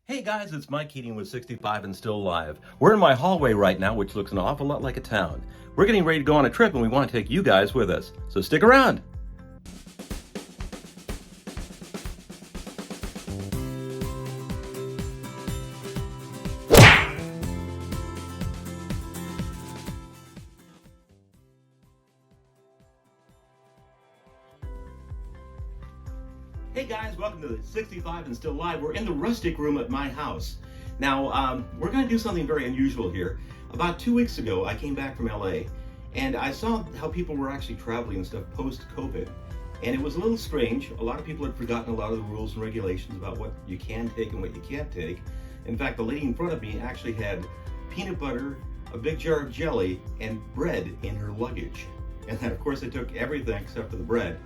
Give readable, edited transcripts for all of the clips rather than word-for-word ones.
Hey guys, it's Mike Keating with 65 and Still Live. We're in my hallway right now, which looks an awful lot like a town. We're getting ready to go on a trip and we want to take you guys with us. So stick around. Hey guys, welcome to the 65 and Still Live. We're in the rustic room at my house. Now, we're going to do something very unusual here. About 2 weeks ago, I came back from LA and I saw how people were actually traveling and stuff post-COVID. And it was a little strange. A lot of people had forgotten a lot of the rules and regulations about what you can take and what you can't take. In fact, the lady in front of me actually had peanut butter, a big jar of jelly, and bread in her luggage. And then, of course, they took everything except for the bread.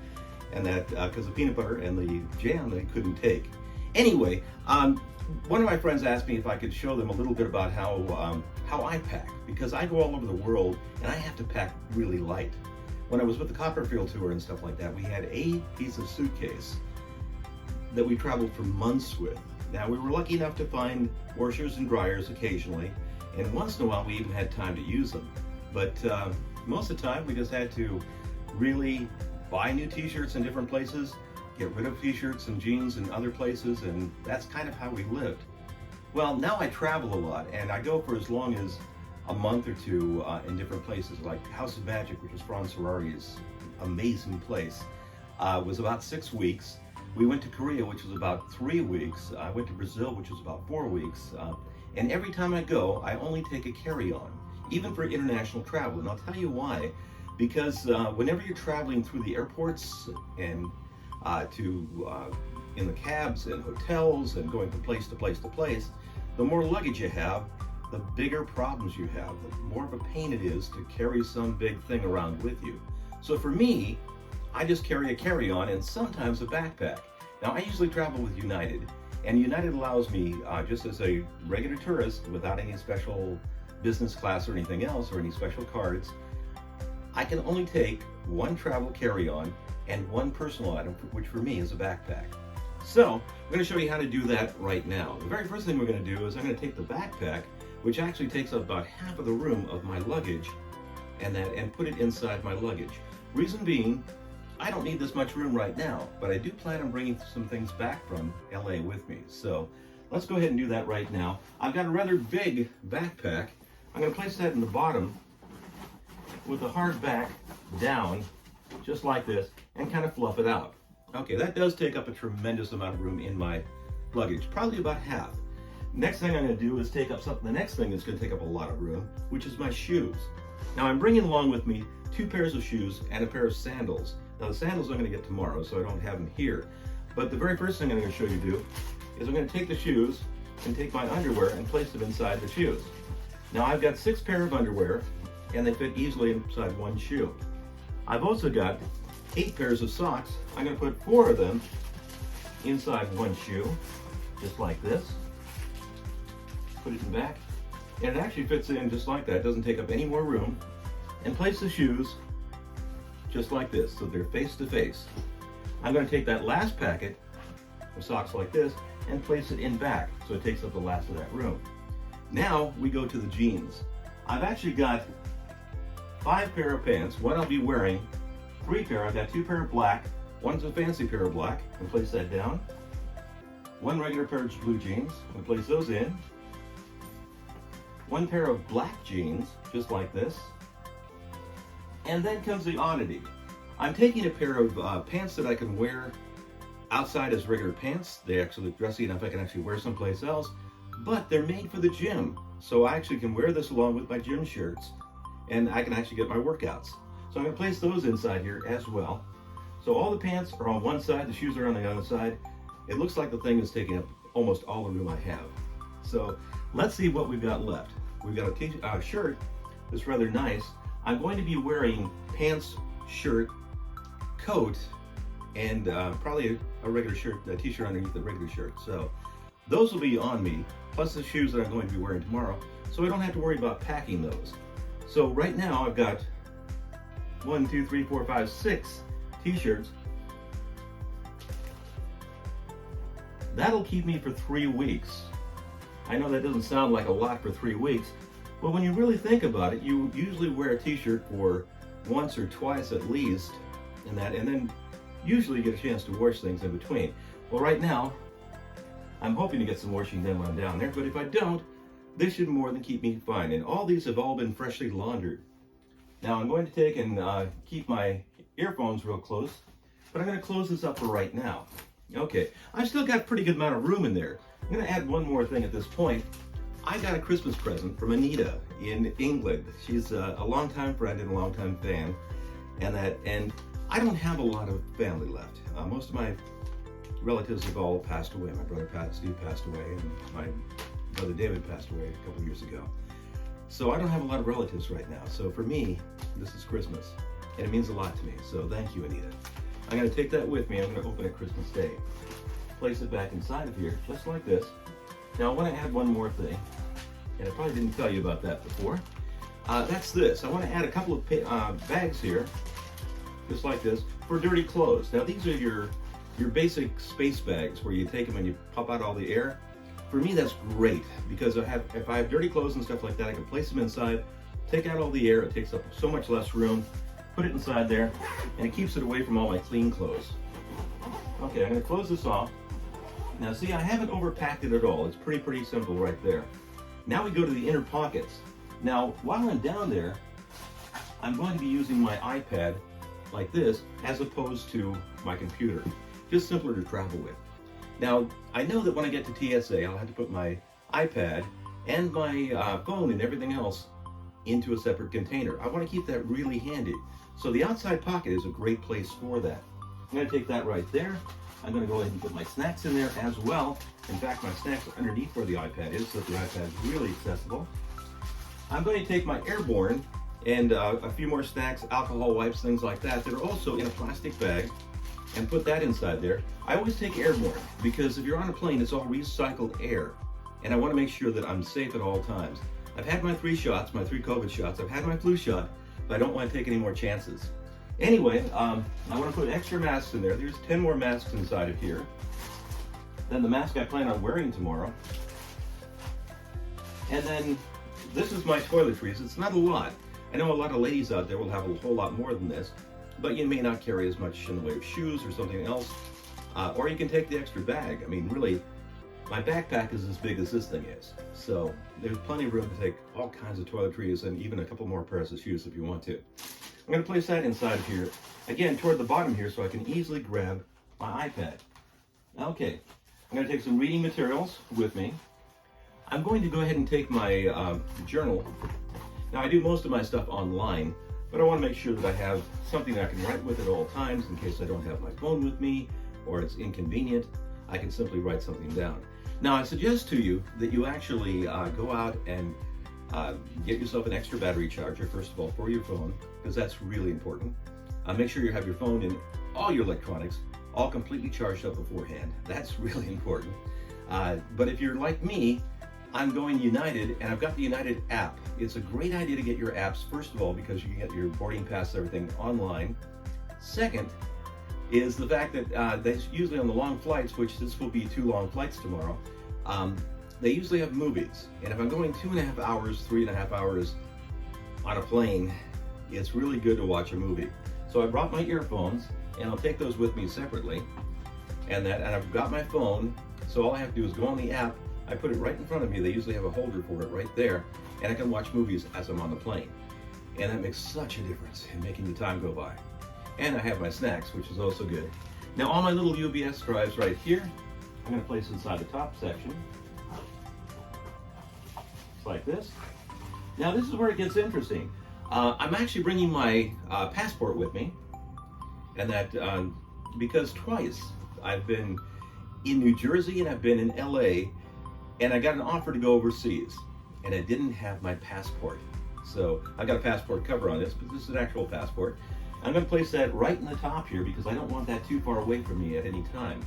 And that because the peanut butter and the jam they couldn't take. Anyway, one of my friends asked me if I could show them a little bit about how I pack, because I go all over the world and I have to pack really light. When I was with the Copperfield tour and stuff like that, we had a piece of suitcase that we traveled for months with. Now, we were lucky enough to find washers and dryers occasionally, and once in a while we even had time to use them. But most of the time we just had to really buy new t-shirts in different places, get rid of t-shirts and jeans in other places, and that's kind of how we lived. Well, now I travel a lot, and I go for as long as a month or two in different places, like House of Magic, which is Franz Ferrari's amazing place. Was about 6 weeks. We went to Korea, which was about 3 weeks. I went to Brazil, which was about 4 weeks. And every time I go, I only take a carry-on, even for international travel. And I'll tell you why. Because whenever you're traveling through the airports and in the cabs and hotels and going from place to place to place, the more luggage you have, the bigger problems you have, the more of a pain it is to carry some big thing around with you. So for me, I just carry a carry-on and sometimes a backpack. Now, I usually travel with United, and United allows me, just as a regular tourist, without any special business class or anything else or any special cards, I can only take one travel carry-on and one personal item, which for me is a backpack. So I'm going to show you how to do that right now. The very first thing we're going to do is I'm going to take the backpack, which actually takes up about half of the room of my luggage, and put it inside my luggage. Reason being, I don't need this much room right now, but I do plan on bringing some things back from LA with me. So let's go ahead and do that right now. I've got a rather big backpack. I'm going to place that in the bottom with the hard back down, just like this, and kind of fluff it out. Okay, that does take up a tremendous amount of room in my luggage, probably about half. Next thing I'm going to do is take up something, the next thing that's going to take up a lot of room, which is my shoes. Now, I'm bringing along with me 2 pairs of shoes and a pair of sandals. Now, the sandals I'm going to get tomorrow, so I don't have them here. But the very first thing I'm going to show you do is I'm going to take the shoes and take my underwear and place them inside the shoes. Now, I've got 6 pairs of underwear, and they fit easily inside one shoe. I've also got 8 pairs of socks. I'm going to put 4 of them inside one shoe, just like this. Put it in the back, and it actually fits in just like that. It doesn't take up any more room. And place the shoes just like this, so they're face to face. I'm going to take that last packet of socks like this and place it in back, so it takes up the last of that room. Now we go to the jeans. I've actually got 5 pair of pants, one I'll be wearing, 3 pair, I've got 2 pair of black, one's a fancy pair of black, and place that down. 1 regular pair of blue jeans, and place those in. 1 pair of black jeans, just like this. And then comes the oddity. I'm taking a pair of pants that I can wear outside as regular pants. They're actually dressy enough I can actually wear someplace else, but they're made for the gym. So I actually can wear this along with my gym shirts, and I can actually get my workouts. So I'm going to place those inside here as well. So all the pants are on one side, the shoes are on the other side. It looks like the thing is taking up almost all the room I have. So let's see what we've got left. We've got a shirt that's rather nice. I'm going to be wearing pants, shirt, coat, and probably a regular shirt, a t-shirt underneath the regular shirt. So those will be on me, plus the shoes that I'm going to be wearing tomorrow, so I don't have to worry about packing those. So right now I've got 1, 2, 3, 4, 5, 6 t-shirts. That'll keep me for 3 weeks. I know that doesn't sound like a lot for 3 weeks, but when you really think about it, you usually wear a t-shirt for once or twice at least, and then usually get a chance to wash things in between. Well, right now, I'm hoping to get some washing done when I'm down there, but if I don't, this should more than keep me fine. And all these have all been freshly laundered. Now I'm going to take and keep my earphones real close, but I'm going to close this up for right now. Okay, I've still got a pretty good amount of room in there. I'm going to add one more thing at this point. I got a Christmas present from Anita in England. She's a longtime friend and a longtime fan, and I don't have a lot of family left. Most of my relatives have all passed away. My brother Steve passed away, and my brother David passed away a couple years ago. So I don't have a lot of relatives right now. So for me, this is Christmas, and it means a lot to me. So thank you, Anita. I'm going to take that with me. I'm going to open it Christmas Day. Place it back inside of here, just like this. Now I want to add one more thing, and I probably didn't tell you about that before. That's this. I want to add a couple of bags here, just like this, for dirty clothes. Now these are your basic space bags where you take them and you pop out all the air. For me, that's great because if I have dirty clothes and stuff like that, I can place them inside, take out all the air. It takes up so much less room. Put it inside there, and it keeps it away from all my clean clothes. Okay, I'm going to close this off. Now see, I haven't overpacked it at all. It's pretty simple right there. Now we go to the inner pockets. Now, while I'm down there, I'm going to be using my iPad like this as opposed to my computer. Just simpler to travel with. Now, I know that when I get to TSA, I'll have to put my iPad and my phone and everything else into a separate container. I want to keep that really handy. So the outside pocket is a great place for that. I'm going to take that right there. I'm going to go ahead and put my snacks in there as well. In fact, my snacks are underneath where the iPad is, so the iPad is really accessible. I'm going to take my Airborne and a few more snacks, alcohol wipes, things like that are also in a plastic bag, and put that inside there. I always take Airborne because if you're on a plane, it's all recycled air, and I want to make sure that I'm safe at all times. I've had my 3 shots, my 3 COVID shots. I've had my flu shot, but I don't want to take any more chances. Anyway, I want to put extra masks in there. There's 10 more masks inside of here. Then the mask I plan on wearing tomorrow. And then this is my toiletries. It's not a lot. I know a lot of ladies out there will have a whole lot more than this, but you may not carry as much in the way of shoes or something else. Or you can take the extra bag. I mean, really, my backpack is as big as this thing is. So there's plenty of room to take all kinds of toiletries and even a couple more pairs of shoes if you want to. I'm going to place that inside of here, again, toward the bottom here so I can easily grab my iPad. Okay, I'm going to take some reading materials with me. I'm going to go ahead and take my journal. Now, I do most of my stuff online, but I want to make sure that I have something that I can write with at all times in case I don't have my phone with me or it's inconvenient. I can simply write something down. Now, I suggest to you that you actually go out and get yourself an extra battery charger, first of all, for your phone, because that's really important. Make sure you have your phone and all your electronics all completely charged up beforehand. That's really important. But if you're like me, I'm going United, and I've got the United app. It's a great idea to get your apps, first of all, because you can get your boarding pass, everything online. Second is the fact that they usually on the long flights, which this will be 2 long flights tomorrow, they usually have movies. And if I'm going 2.5 hours, 3.5 hours on a plane, it's really good to watch a movie. So I brought my earphones, and I'll take those with me separately. And I've got my phone, so all I have to do is go on the app. I put it right in front of me. They usually have a holder for it right there, and I can watch movies as I'm on the plane. And that makes such a difference in making the time go by. And I have my snacks, which is also good. Now, all my little UBS drives right here, I'm going to place inside the top section. Just like this. Now, this is where it gets interesting. I'm actually bringing my passport with me, and that because twice I've been in New Jersey and I've been in LA, and I got an offer to go overseas, and I didn't have my passport. So I got a passport cover on this, but this is an actual passport. I'm going to place that right in the top here because I don't want that too far away from me at any time.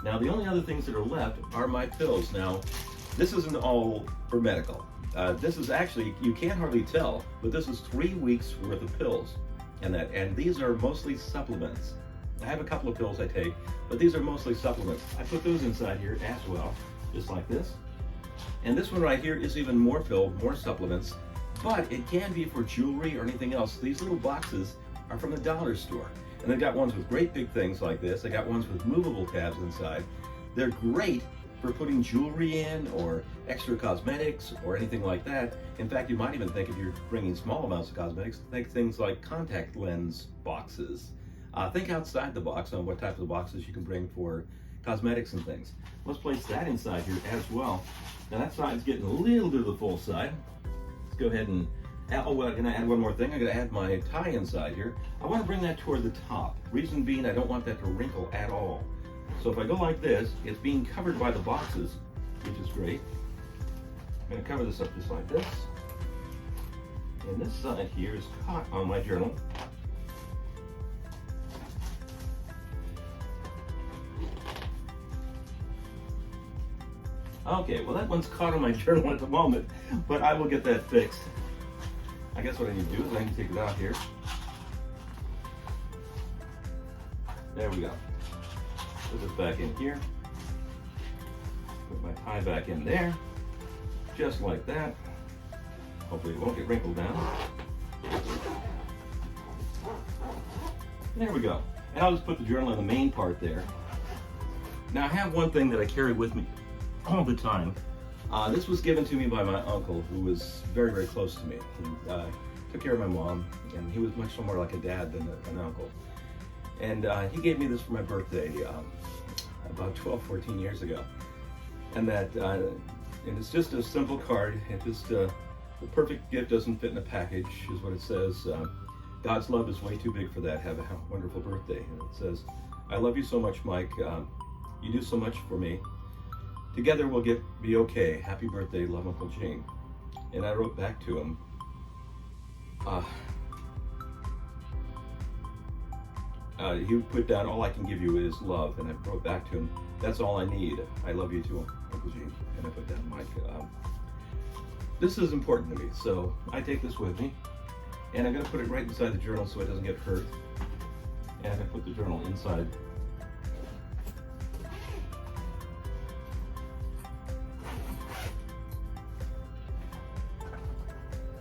Now, the only other things that are left are my pills. Now, this isn't all for medical. This is actually, you can't hardly tell, but this is 3 weeks worth of pills. And these are mostly supplements. I have a couple of pills I take, but these are mostly supplements. I put those inside here as well, just like this. And this one right here is even more filled, more supplements, but it can be for jewelry or anything else. These little boxes are from the dollar store. And they've got ones with great big things like this. They got ones with movable tabs inside. They're great for putting jewelry in or extra cosmetics or anything like that. In fact, you might even think, if you're bringing small amounts of cosmetics, think things like contact lens boxes. Think outside the box on what types of boxes you can bring for cosmetics and things. Let's place that inside here as well. Now that side's getting a little bit of the full side. Let's go ahead and add, I'm gonna add one more thing. I'm gonna add my tie inside here. I wanna bring that toward the top. Reason being, I don't want that to wrinkle at all. So if I go like this, it's being covered by the boxes, which is great. I'm gonna cover this up just like this. And this side here is caught on my journal. Okay, well that one's caught on my journal at the moment, but I will get that fixed. I guess what I need to do is I can take it out here. There we go. Put this back in here. Put my tie back in there. Just like that. Hopefully it won't get wrinkled down. There we go. And I'll just put the journal in the main part there. Now I have one thing that I carry with me all the time. This was given to me by my uncle, who was very, very close to me. He took care of my mom, and he was much more like a dad than an uncle. And he gave me this for my birthday about 12, 14 years ago. And and it's just a simple card. It just, the perfect gift doesn't fit in a package, is what it says. God's love is way too big for that. Have a wonderful birthday. And it says, I love you so much, Mike. You do so much for me. Together we'll be okay. Happy birthday, love, Uncle Gene. And I wrote back to him, he put down, all I can give you is love. And I wrote back to him, that's all I need. I love you too, Uncle Gene. And I put down, Mike. This is important to me, so I take this with me. And I'm gonna put it right inside the journal so it doesn't get hurt. And I put the journal inside.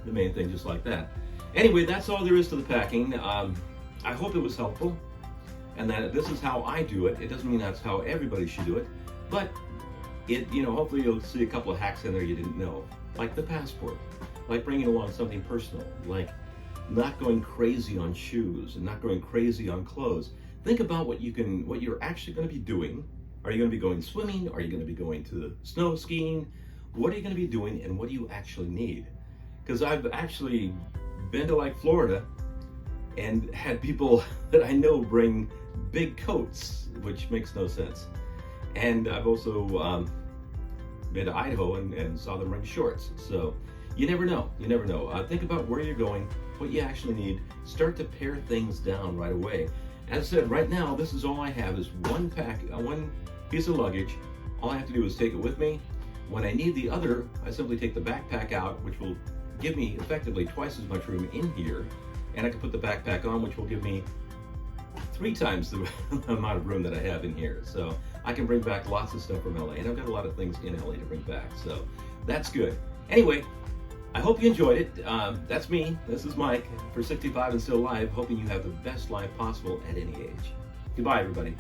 The main thing, just like that. Anyway, that's all there is to the packing. I hope it was helpful, and that this is how I do it. It doesn't mean that's how everybody should do it, but hopefully you'll see a couple of hacks in there you didn't know, like the passport, like bringing along something personal, like not going crazy on shoes and not going crazy on clothes. Think about what you're actually going to be doing. Are you going to be going swimming? Are you going to be going to snow skiing? What are you going to be doing, and what do you actually need? Because I've actually been to like Florida and had people that I know bring big coats, which makes no sense. And I've also been to Idaho and saw them bring shorts. So you never know, think about where you're going, what you actually need, start to pare things down right away. As I said, right now, this is all I have is one piece of luggage. All I have to do is take it with me. When I need the other, I simply take the backpack out, which will give me effectively twice as much room in here, and I can put the backpack on, which will give me 3 times the amount of room that I have in here. So I can bring back lots of stuff from LA, and I've got a lot of things in LA to bring back, so that's good. Anyway, I hope you enjoyed it. That's me. This is Mike for 65 and Still Live, hoping you have the best life possible at any age. Goodbye, everybody.